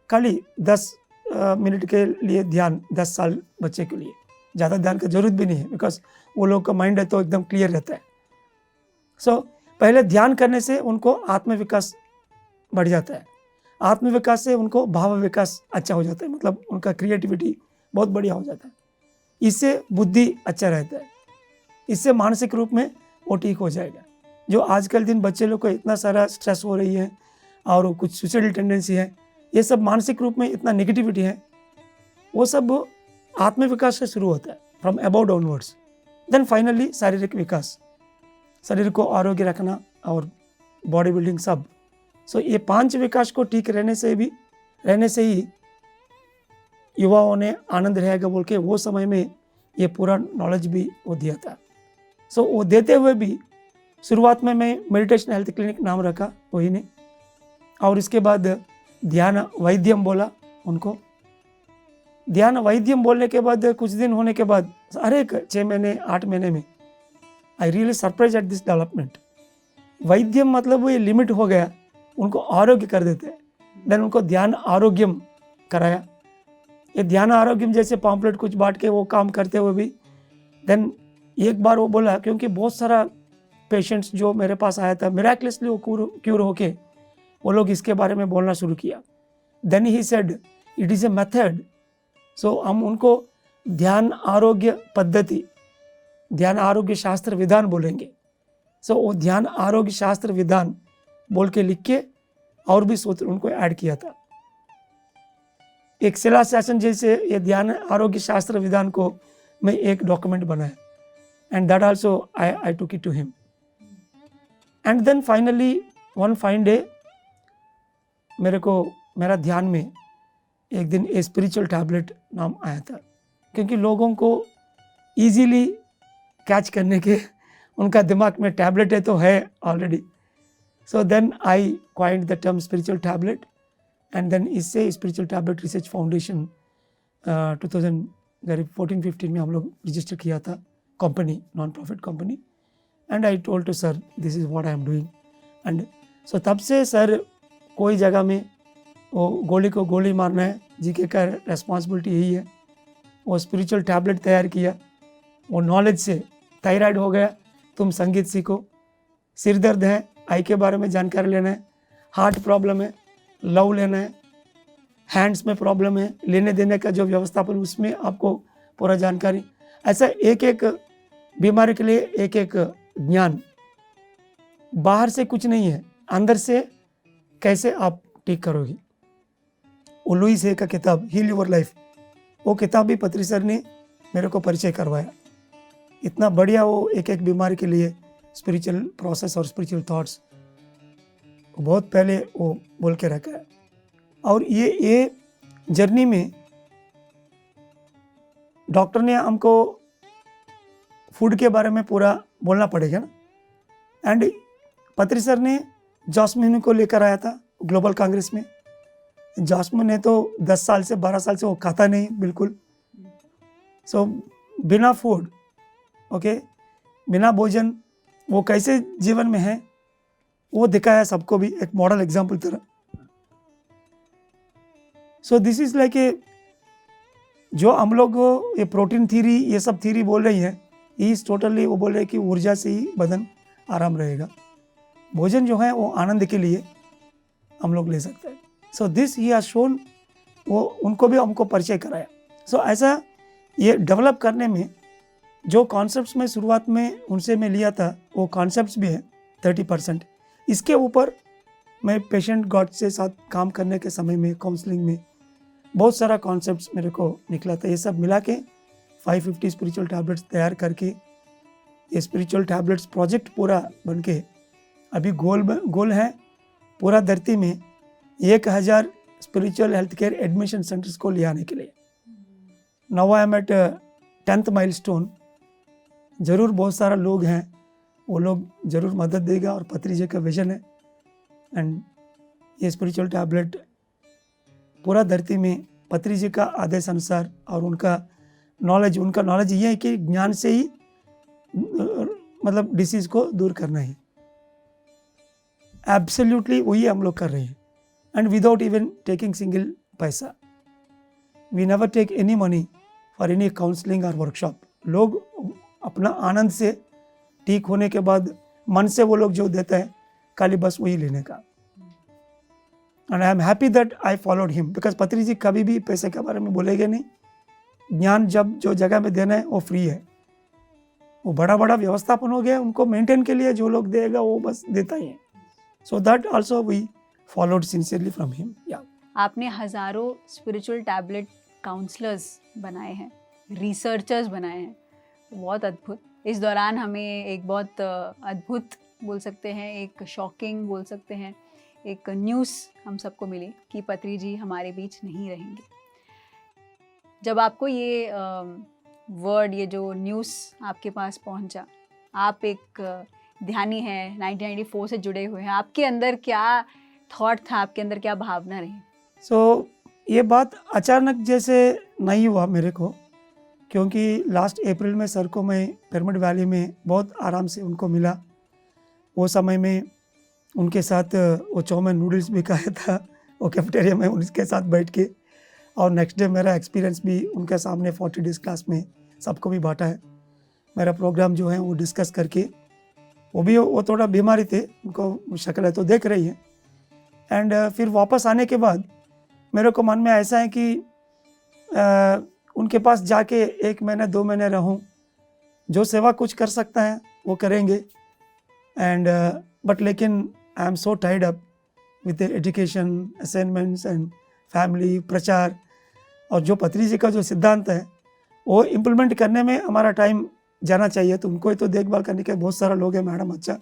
खाली 10 मिनट के लिए ध्यान, 10 साल बच्चे के लिए ज़्यादा ध्यान की जरूरत भी नहीं है, बिकॉज वो लोग का माइंड है तो एकदम क्लियर रहता है। सो पहले ध्यान करने से उनको आत्म विकास बढ़ जाता है, आत्म विकास से उनको भाव विकास अच्छा हो जाता है, मतलब उनका क्रिएटिविटी बहुत बढ़िया हो जाता है। इससे बुद्धि अच्छा रहता है, इससे मानसिक रूप में वो ठीक हो जाएगा। जो आजकल दिन बच्चे लोग को इतना सारा स्ट्रेस हो रही है और कुछ सुसाइडल टेंडेंसी है, ये सब मानसिक रूप में इतना नेगेटिविटी है, वो सब आत्म विकास से शुरू होता है, from above downwards. Then finally शारीरिक विकास, शरीर को आरोग्य रखना और बॉडी बिल्डिंग सब। सो ये 5 विकास को ठीक रहने से ही युवाओं ने आनंद रहेगा बोल के वो समय में ये पूरा नॉलेज भी वो दिया था। सो वो देते हुए भी शुरुआत में मैं मेडिटेशन हेल्थ क्लिनिक नाम रखा वही ने, और इसके बाद ध्यान वैद्यम बोला उनको। ध्यान वैद्यम बोलने के बाद कुछ दिन होने के बाद हर एक 6 महीने 8 महीने में I really surprise at this development. वैद्यम मतलब वो ये लिमिट हो गया, उनको आरोग्य कर देते हैं। देन उनको ध्यान आरोग्यम कराया। ये ध्यान आरोग्यम जैसे पॉम्पलेट कुछ बांट के वो काम करते हुए भी देन एक बार वो बोला, क्योंकि बहुत सारा पेशेंट्स जो मेरे पास आया था मिराक्युलसली वो क्यूर होके वो लोग इसके बारे में बोलना शुरू किया। Then he said it is a method. So हम उनको ध्यान आरोग्य पद्धति, ध्यान आरोग्य शास्त्र विधान बोलेंगे। सो वो ध्यान आरोग्य शास्त्र विधान बोल के लिख के और भी सूत्र उनको ऐड किया था। एक शिलाशासन जैसे ये ध्यान आरोग्य शास्त्र विधान को मैं एक डॉक्यूमेंट बनाया and that also I took it to him. And then finally one fine day मेरा ध्यान में एक दिन ए स्पिरिचुअल टैबलेट नाम आया था, क्योंकि लोगों को इजीली कैच करने के उनका दिमाग में टैबलेट है तो है already. So then I coined the term spiritual tablet and then इससे स्पिरिचुअल टैबलेट रिसर्च फाउंडेशन 2014-15 में हम लोग रजिस्टर किया था, company, non profit company. And I told to sir this is what I am doing. And so तब से sir कोई जगह में वो गोली को गोली मारना है, जीके का रेस्पॉन्सिबिलिटी यही है। वो स्पिरिचुअल टैबलेट तैयार किया, वो नॉलेज से थायराइड हो गया तुम संगीत सीखो, सिर दर्द है आई के बारे में जानकारी लेना है, हार्ट प्रॉब्लम है लव लेना है, हैंड्स में प्रॉब्लम है लेने देने का जो व्यवस्थापन उसमें आपको पूरा जानकारी। ऐसा एक एक बीमारी के लिए एक एक ज्ञान। बाहर से कुछ नहीं है, अंदर से कैसे आप ठीक करोगी। वो लुईस है का किताब हील योर लाइफ, वो किताब भी पत्री सर ने मेरे को परिचय करवाया। इतना बढ़िया वो एक एक बीमारी के लिए स्पिरिचुअल प्रोसेस और स्पिरिचुअल थॉट्स बहुत पहले वो बोल के रखा है। और ये जर्नी में डॉक्टर ने हमको फूड के बारे में पूरा बोलना पड़ेगा ना। एंड पत्री सर ने जॉस्मिन को लेकर आया था ग्लोबल कांग्रेस में। जॉस्मिन ने तो 10 साल से 12 साल से वो खाता नहीं बिल्कुल। सो बिना फूड बिना भोजन वो कैसे जीवन में है वो दिखाया सबको भी एक मॉडल एग्जाम्पल तरह। सो दिस इज लाइक ए जो हम लोग ये प्रोटीन थ्योरी ये सब थ्योरी बोल रही है, इज टोटली वो बोल रहे हैं कि ऊर्जा से ही बदन आराम रहेगा। भोजन जो है वो आनंद के लिए हम लोग ले सकते हैं। So this he has shown, वो उनको भी हमको परिचय कराया। सो ऐसा ये डेवलप करने में जो कॉन्सेप्ट्स में शुरुआत में उनसे मैं लिया था वो कॉन्सेप्ट्स भी है 30%। इसके ऊपर मैं पेशेंट गॉड से साथ काम करने के समय में काउंसलिंग में बहुत सारा कॉन्सेप्ट्स मेरे को निकला था। ये सब मिला के 550 स्पिरिचुअल टैबलेट्स तैयार करके ये स्पिरिचुअल टैबलेट्स प्रोजेक्ट पूरा बन के अभी गोल है पूरा धरती में 1000 spiritual health care admission centres को ले आने के लिए। Now I am at 10th milestone. ज़रूर बहुत सारा लोग हैं, वो लोग ज़रूर मदद देगा और पत्री जी का विजन है। एंड ये स्पिरिचुअल टैबलेट पूरा धरती में पत्री जी का आदेश अनुसार और उनका नॉलेज ये है कि ज्ञान से ही मतलब डिसीज़ को दूर करना है। एब्सोल्युटली वही हम लोग कर रहे हैं and without even taking single पैसा। We never take any money for any counselling और वर्कशॉप। लोग अपना आनंद से ठीक होने के बाद मन से वो लोग जो देता है खाली बस वही लेने का। And I am happy that I followed him because पत्री जी कभी भी पैसे के बारे में बोलेंगे नहीं। ज्ञान जब जो जगह में देना है वो फ्री है। वो बड़ा व्यवस्थापन हो गया, उनको मेंटेन के लिए जो लोग देगा वो बस देता ही है। So that also we followed sincerely from him. या आपने हज़ारों स्पिरिचुअल टैबलेट काउंसलर्स बनाए हैं, रिसर्चर्स बनाए हैं, बहुत अद्भुत। इस दौरान हमें एक बहुत अद्भुत बोल सकते हैं, एक शॉकिंग बोल सकते हैं, एक न्यूज़ हम सबको मिली कि पत्री जी हमारे बीच नहीं रहेंगे। जब आपको ये वर्ड, ये जो न्यूज़ आपके पास पहुंचा, आप एक ध्यानी हैं, 1994 से जुड़े हुए हैं, आपके अंदर क्या थॉट था, आपके अंदर क्या भावना रही? सो ये बात अचानक जैसे नहीं हुआ मेरे को, क्योंकि लास्ट अप्रैल में सर को मैं पिरामिड वैली में बहुत आराम से उनको मिला। वो समय में उनके साथ वो चौमिन नूडल्स भी खाया था वो कैफेटेरिया में उनके साथ बैठ के, और नेक्स्ट डे मेरा एक्सपीरियंस भी उनके सामने 40 डेज क्लास में सबको भी बांटा है। मेरा प्रोग्राम जो है वो डिस्कस करके, वो थोड़ा बीमारी थे, उनको शक्ल है तो देख रही है। एंड फिर वापस आने के बाद मेरे को मन में ऐसा है कि उनके पास जाके 1 महीने 2 महीने रहूं, जो सेवा कुछ कर सकता है वो करेंगे। एंड बट लेकिन आई am so tied up with education, assignments and family, प्रचार, और जो पत्री जी का जो सिद्धांत है वो इम्प्लीमेंट करने में हमारा टाइम जाना चाहिए। तो उनको ही तो देखभाल करने के बहुत सारा लोग हैं, मैडम अच्छा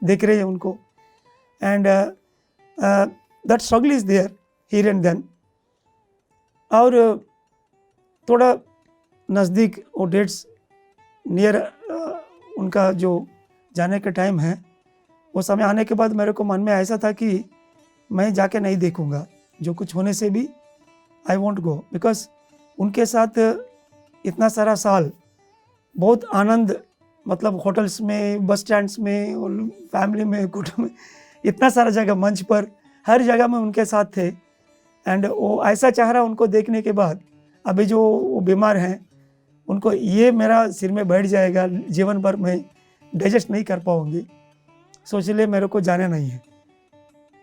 देख रहे हैं उनको। And that struggle is there here and then. और थोड़ा नज़दीक वो डेट्स नियर उनका जो जाने का टाइम है, वो समय आने के बाद मेरे को मन में ऐसा था कि मैं जाके नहीं देखूंगा, जो कुछ होने से भी आई वॉन्ट गो, बिकॉज उनके साथ इतना सारा साल बहुत आनंद, मतलब होटल्स में, बस स्टैंड्स में, और फैमिली में, कुटुंब में, इतना सारा जगह, मंच पर, हर जगह में उनके साथ थे। एंड वो ऐसा चेहरा उनको देखने के बाद, अभी जो वो बीमार हैं, उनको ये मेरा सिर में बैठ जाएगा, जीवन भर मैं डाइजेस्ट नहीं कर पाऊँगी, सोच लिए मेरे को जाना नहीं है।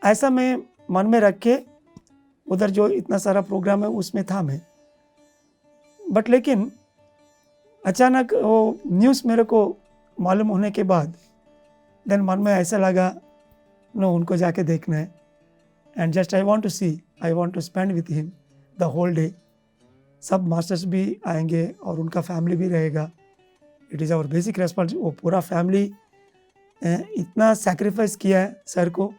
ऐसा मैं मन में रख के उधर जो इतना सारा प्रोग्राम है उसमें था मैं। बट लेकिन अचानक वो न्यूज़ मेरे को मालूम होने के बाद देन मन में ऐसा लगा, नो, उनको जाके देखना है। And just I want to see, I want to spend with him the whole day. सब मास्टर्स भी आएंगे और उनका फैमिली भी रहेगा। It is our basic responsibility. वो पूरा फैमिली इतना सैक्रिफाइस किया है सर को,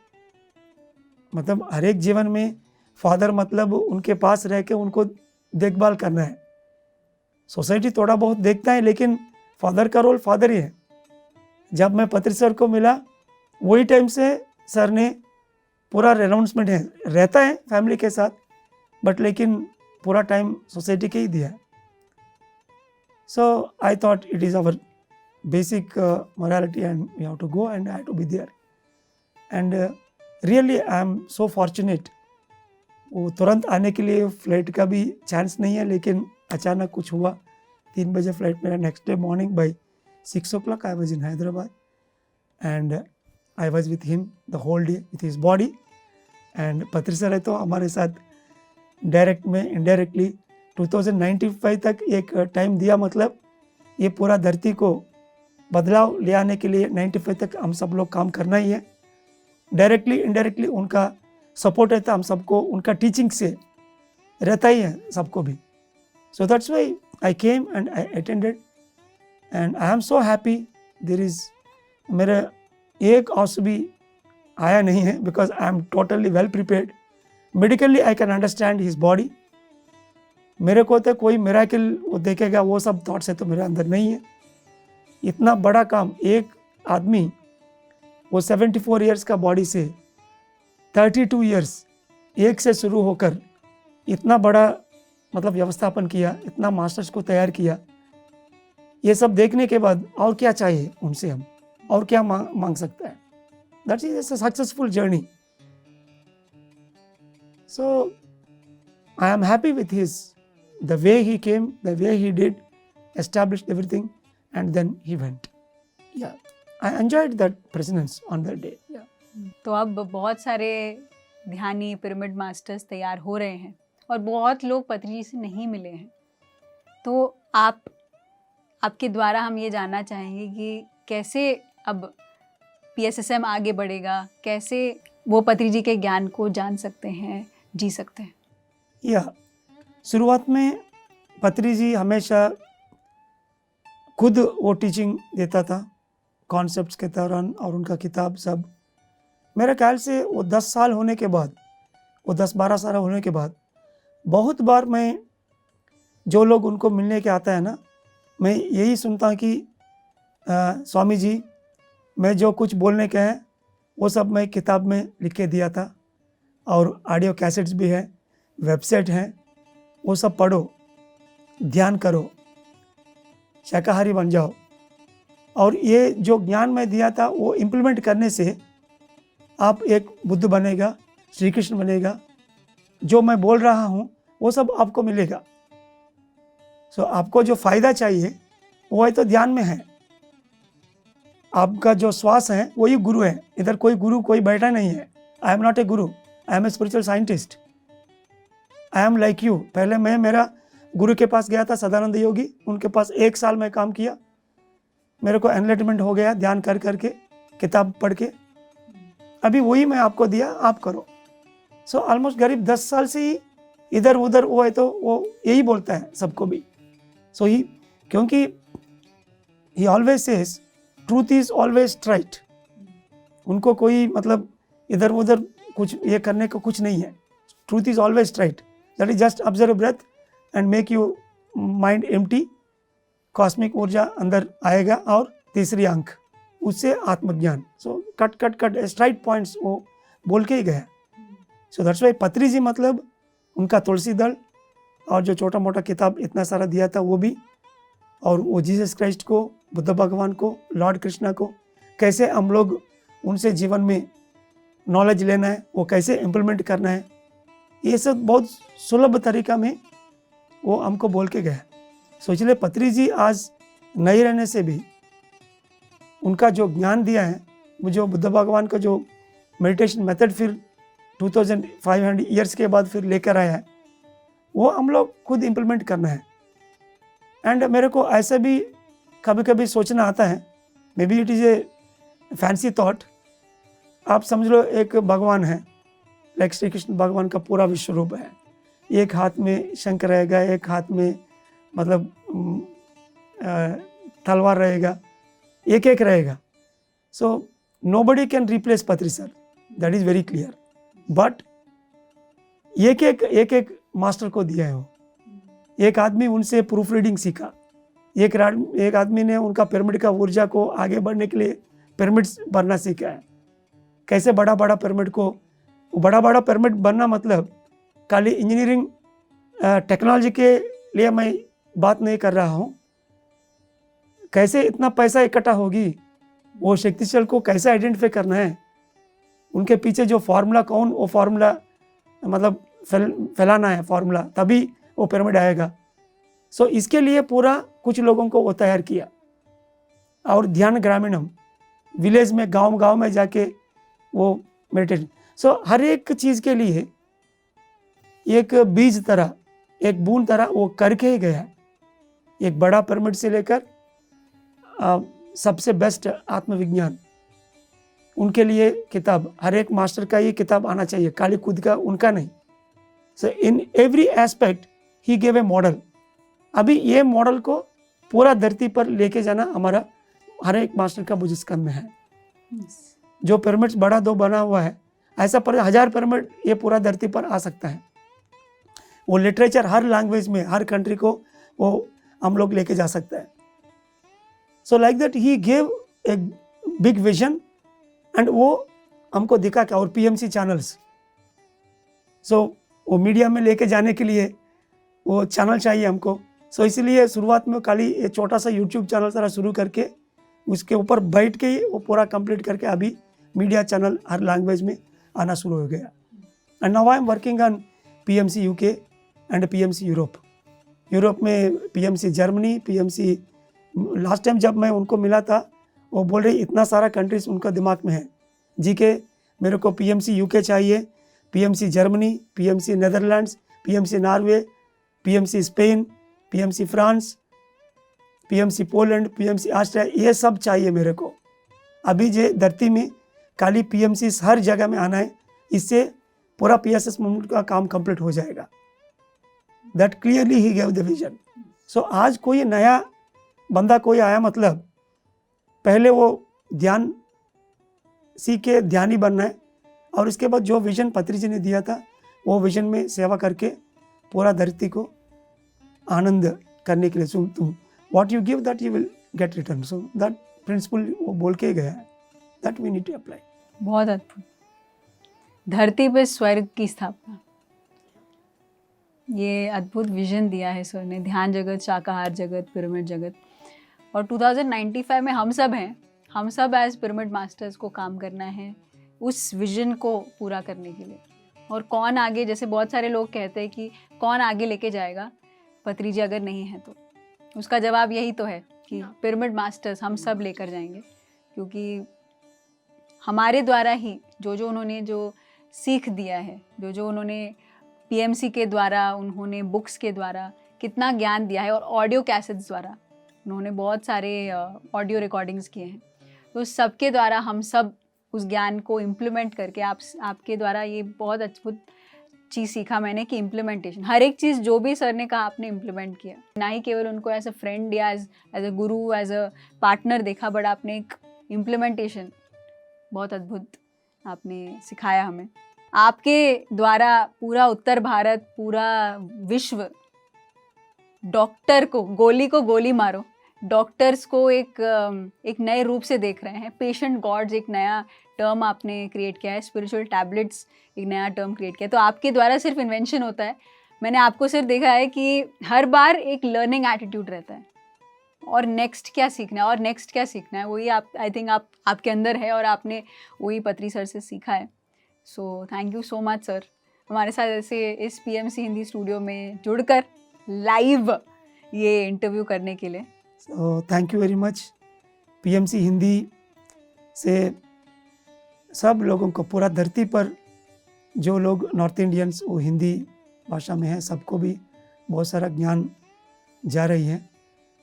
मतलब हर एक जीवन में फादर मतलब उनके पास रह के उनको देखभाल करना है। सोसाइटी थोड़ा बहुत देखता है, लेकिन फादर का रोल फादर ही है। जब मैं पत्री सर को मिला, वही टाइम से सर ने पूरा अनाउंसमेंट है, रहता है फैमिली के साथ, बट लेकिन पूरा टाइम सोसाइटी के ही दिया। So I thought it is our basic morality and we have to go and I have to be there. And really I am so fortunate. वो तुरंत आने के लिए फ्लाइट का भी चांस नहीं है, लेकिन अचानक कुछ हुआ। 3 बजे फ्लाइट मेरा, next day morning by 6 o'clock I was in Hyderabad and I was with him the whole day with his body. And Patri sir है तो हमारे साथ डायरेक्ट में इनडायरेक्टली 2095 तक एक टाइम दिया, मतलब ये पूरा धरती को बदलाव ले आने के लिए 95 तक हम सब लोग काम करना ही है। डायरेक्टली इनडायरेक्टली उनका सपोर्ट रहता हम सबको, उनका टीचिंग से रहता ही है सबको भी। So that's why I came and I attended and I am so happy. There is मेरा एक औसत भी आया नहीं है because I am totally well prepared. Medically I can understand his body. मेरे को तो कोई मिरेकल वो देखेगा वो सब थॉट्स है तो मेरे अंदर नहीं है। इतना बड़ा काम एक आदमी वो 74 इयर्स का बॉडी से 32 इयर्स एक से शुरू होकर इतना बड़ा मतलब व्यवस्थापन किया, इतना मास्टर्स को तैयार किया। ये सब देखने के बाद और क्या चाहिए उनसे, हम और क्या मांग सकता है। That is a successful journey. So I am happy with his the way he came, the way he did, established everything, and then he went. Yeah, I enjoyed that presence on that day. Yeah. तो अब बहुत सारे ध्यानी pyramid masters तैयार हो रहे हैं और बहुत लोग पत्री जी से नहीं मिले हैं। तो आपके द्वारा हम ये जानना चाहेंगे कि कैसे अब PSSM आगे बढ़ेगा, कैसे वो पत्री जी के ज्ञान को जान सकते हैं, जी सकते हैं। Yeah. शुरुआत में पत्री जी हमेशा खुद वो टीचिंग देता था कॉन्सेप्ट्स के दौरान और उनका किताब सब। मेरे ख्याल से वो 10 साल होने के बाद, वो 10-12 साल होने के बाद बहुत बार मैं जो लोग उनको मिलने के आता है ना, मैं यही सुनता हूँ कि स्वामी जी मैं जो कुछ बोलने के हैं वो सब मैं किताब में लिख के दिया था और ऑडियो कैसेट्स भी हैं, वेबसाइट हैं, वो सब पढ़ो, ध्यान करो, शाकाहारी बन जाओ। और ये जो ज्ञान मैं दिया था वो इम्प्लीमेंट करने से आप एक बुद्ध बनेगा, श्री कृष्ण बनेगा। जो मैं बोल रहा हूँ वो सब आपको मिलेगा। सो आपको जो फ़ायदा चाहिए वो है तो ध्यान में है। आपका जो श्वास है वही गुरु है। इधर कोई गुरु कोई बैठा नहीं है। I am not a guru, I am a spiritual scientist. I am like you. पहले मैं मेरा गुरु के पास गया था, सदानंद योगी, उनके पास 1 साल में काम किया। मेरे को एनलाइटमेंट हो गया ध्यान कर करके, किताब पढ़ के। अभी वही मैं आपको दिया, आप करो। सो ऑलमोस्ट करीब 10 साल से ही इधर उधर वो है तो वो यही बोलता है सबको भी। सो ही क्योंकि ही always says truth is always right. उनको कोई मतलब इधर उधर कुछ ये करने को कुछ नहीं है। Truth is always right. That is just observe breath and make you mind empty. Cosmic ऊर्जा अंदर आएगा और तीसरी आंख, उससे आत्मज्ञान। So cut cut cut straight points वो बोल के ही गया। सो दैट्स वाई पत्री जी मतलब उनका तुलसी दल और जो छोटा मोटा किताब इतना सारा दिया था वो भी, और वो जीसस क्राइस्ट को, बुद्ध भगवान को, लॉर्ड कृष्णा को कैसे हम लोग उनसे जीवन में नॉलेज लेना है, वो कैसे इम्प्लीमेंट करना है, ये सब बहुत सुलभ तरीका में वो हमको बोल के गया। सो इसलिए पत्री जी आज नहीं रहने से भी उनका जो ज्ञान दिया है, वो जो बुद्ध भगवान का जो मेडिटेशन मेथड फिर 2500 ईयर्स के बाद फिर लेकर आया है, वो हम लोग खुद इम्प्लीमेंट करना है। एंड मेरे को ऐसा भी कभी कभी सोचना आता है, may be it is A fancy thought. आप समझ लो एक भगवान है, लाइक श्री कृष्ण भगवान का पूरा विश्व रूप है। एक हाथ में शंख रहेगा, एक हाथ में मतलब तलवार रहेगा, एक एक रहेगा। सो नोबडी कैन रिप्लेस पत्री sir, that is very clear. But एक एक मास्टर को दिया है वो। एक आदमी उनसे प्रूफ रीडिंग सीखा, एक आदमी ने उनका पिरामिड का ऊर्जा को आगे बढ़ने के लिए पिरामिड्स बनना सीखा है। कैसे बड़ा बड़ा पिरामिड को, बड़ा बड़ा पिरामिड बनना मतलब खाली इंजीनियरिंग टेक्नोलॉजी के लिए मैं बात नहीं कर रहा हूँ। कैसे इतना पैसा इकट्ठा होगी, वो शक्तिशाल को कैसे आइडेंटिफाई करना है, उनके पीछे जो फार्मूला कौन, वो फार्मूला मतलब फैलाना है फार्मूला, तभी वो पिरामिड आएगा। सो इसके लिए पूरा कुछ लोगों को वो तैयार किया। और ध्यान ग्रामीणम, विलेज में गांव में जाके वो मेडिटेशन। सो हर एक चीज़ के लिए एक बीज तरह, एक बूंद तरह वो करके ही गया। एक बड़ा पिरामिड से लेकर सबसे बेस्ट आत्मविज्ञान, उनके लिए किताब, हर एक मास्टर का ये किताब आना चाहिए, खाली खुद का उनका नहीं। So in every aspect he gave a model. अभी ये मॉडल को पूरा धरती पर लेके जाना हमारा हर एक मास्टर का बुजुर्ग में है। जो पिरामिड्स बड़ा दो बना हुआ है, ऐसा पर 1000 पिरामिड ये पूरा धरती पर आ सकता है। वो लिटरेचर हर लैंग्वेज में, हर कंट्री को वो हम लोग लेके जा सकते हैं। So like that he gave a big vision and वो हमको दिखा क्या। और पीएमसी चैनल्स, सो वो मीडिया में लेके जाने के लिए वो चैनल चाहिए हमको। सो इसलिए शुरुआत में खाली ये छोटा सा यूट्यूब चैनल सारा शुरू करके उसके ऊपर बैठ के ही वो पूरा कंप्लीट करके अभी मीडिया चैनल हर लैंग्वेज में आना शुरू हो गया। And now I am working on PMC UK and PMC Europe. Europe में PMC Germany, PMC, last time जब मैं उनको मिला था वो बोल रही इतना सारा कंट्रीज उनका दिमाग में है जी के मेरे को पीएमसी यूके चाहिए, PMC Germany, PMC Netherlands, PMC Norway, PMC Spain, PMC France, PMC Poland, PMC Australia, ये सब चाहिए मेरे को। अभी जे धरती में खाली पीएमसी हर जगह में आना है, इससे पूरा पीएसएस मूवमेंट का काम कंप्लीट हो जाएगा। That clearly he gave the vision. So आज कोई नया बंदा कोई आया, मतलब पहले वो ध्यान सीख के ध्यानी बनना है, और उसके बाद जो विजन पत्री जी ने दिया था वो विजन में सेवा करके पूरा धरती को आनंद करने के लिए। सो तुम what you give that you will get return. So that principle वो बोल के गया है, that we need to apply. बहुत अद्भुत। धरती पे स्वर्ग की स्थापना, ये अद्भुत विजन दिया है सर ने। ध्यान जगत, शाकाहार जगत, पिरामिड जगत, और 2095 में हम सब हैं। हम सब एज पिरामिड मास्टर्स को काम करना है उस विजन को पूरा करने के लिए। और कौन आगे, जैसे बहुत सारे लोग कहते हैं कि कौन आगे लेके जाएगा, पत्री जी अगर नहीं है तो उसका जवाब यही तो है कि पिरामिड मास्टर्स हम सब लेकर जाएंगे। क्योंकि हमारे द्वारा ही जो उन्होंने जो सीख दिया है, जो उन्होंने पीएमसी के द्वारा, उन्होंने बुक्स के द्वारा कितना ज्ञान दिया है, और ऑडियो कैसेट्स द्वारा उन्होंने बहुत सारे ऑडियो रिकॉर्डिंग्स किए हैं, तो सबके द्वारा हम सब उस ज्ञान को इम्प्लीमेंट करके आपके द्वारा ये बहुत अद्भुत चीज़ सीखा मैंने कि इम्प्लीमेंटेशन, हर एक चीज़ जो भी सर ने कहा आपने इम्प्लीमेंट किया। ना ही केवल उनको एज अ फ्रेंड या as a Guru, as a partner देखा, बट आपने एक इम्प्लीमेंटेशन बहुत अद्भुत आपने सिखाया हमें। आपके द्वारा पूरा उत्तर भारत, पूरा विश्व डॉक्टर को गोली मारो, डॉक्टर्स को एक नए रूप से देख रहे हैं। पेशेंट गॉड्स एक नया टर्म आपने क्रिएट किया है, स्पिरिचुअल टैबलेट्स एक नया टर्म क्रिएट किया है। तो आपके द्वारा सिर्फ इन्वेंशन होता है, मैंने आपको सिर्फ देखा है कि हर बार एक लर्निंग एटीट्यूड रहता है, और नेक्स्ट क्या सीखना है, और नेक्स्ट क्या सीखना है, वही आप, आई थिंक आपके अंदर है, और आपने वही पत्री सर से सीखा है। So thank you so much sir, हमारे साथ ऐसे इस पीएमसी हिंदी स्टूडियो में जुड़कर लाइव ये इंटरव्यू करने के लिए। So thank you very much. PMC Hindi से सब लोगों को, पूरा धरती पर जो लोग नॉर्थ इंडियंस वो हिंदी भाषा में हैं, सबको भी बहुत सारा ज्ञान जा रही है।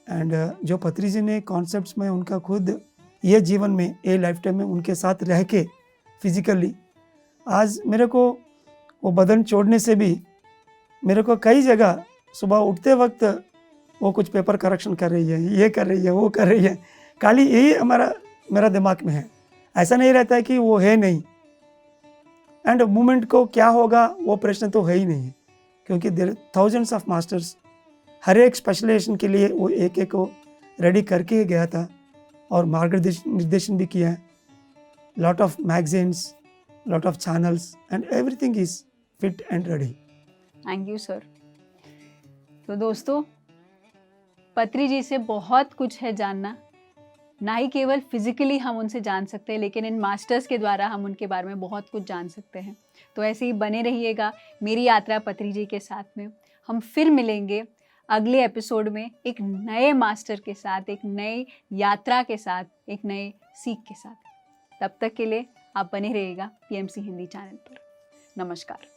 एंड जो पत्री जी ने कॉन्सेप्ट्स में उनका खुद ये जीवन में, ये लाइफ टाइम में उनके साथ रह के फिजिकली, आज मेरे को वो बदन छोड़ने से भी मेरे को कई जगह सुबह उठते वक्त वो कुछ पेपर करेक्शन कर रही है, ये कर रही है, वो कर रही है, खाली यही मेरा दिमाग में है। ऐसा नहीं रहता है कि वो है नहीं। एंड मूवमेंट को क्या होगा वो प्रश्न तो है ही नहीं, क्योंकि देयर थाउजेंड्स ऑफ मास्टर्स हर एक स्पेशलाइजेशन के लिए वो एक को रेडी करके ही गया था, और निर्देशन भी किया है। Lot of magazines, lot of channels, and everything is fit and ready. Thank you sir. तो दोस्तों, पत्री जी से बहुत कुछ है जानना, ना ही केवल फिजिकली हम उनसे जान सकते हैं, लेकिन इन मास्टर्स के द्वारा हम उनके बारे में बहुत कुछ जान सकते हैं। तो ऐसे ही बने रहिएगा मेरी यात्रा पत्री जी के साथ में। हम फिर मिलेंगे अगले एपिसोड में एक नए मास्टर के साथ, एक नई यात्रा के साथ, एक नए सीख के साथ। तब तक के लिए आप बने रहिएगा PMC हिंदी चैनल पर। नमस्कार।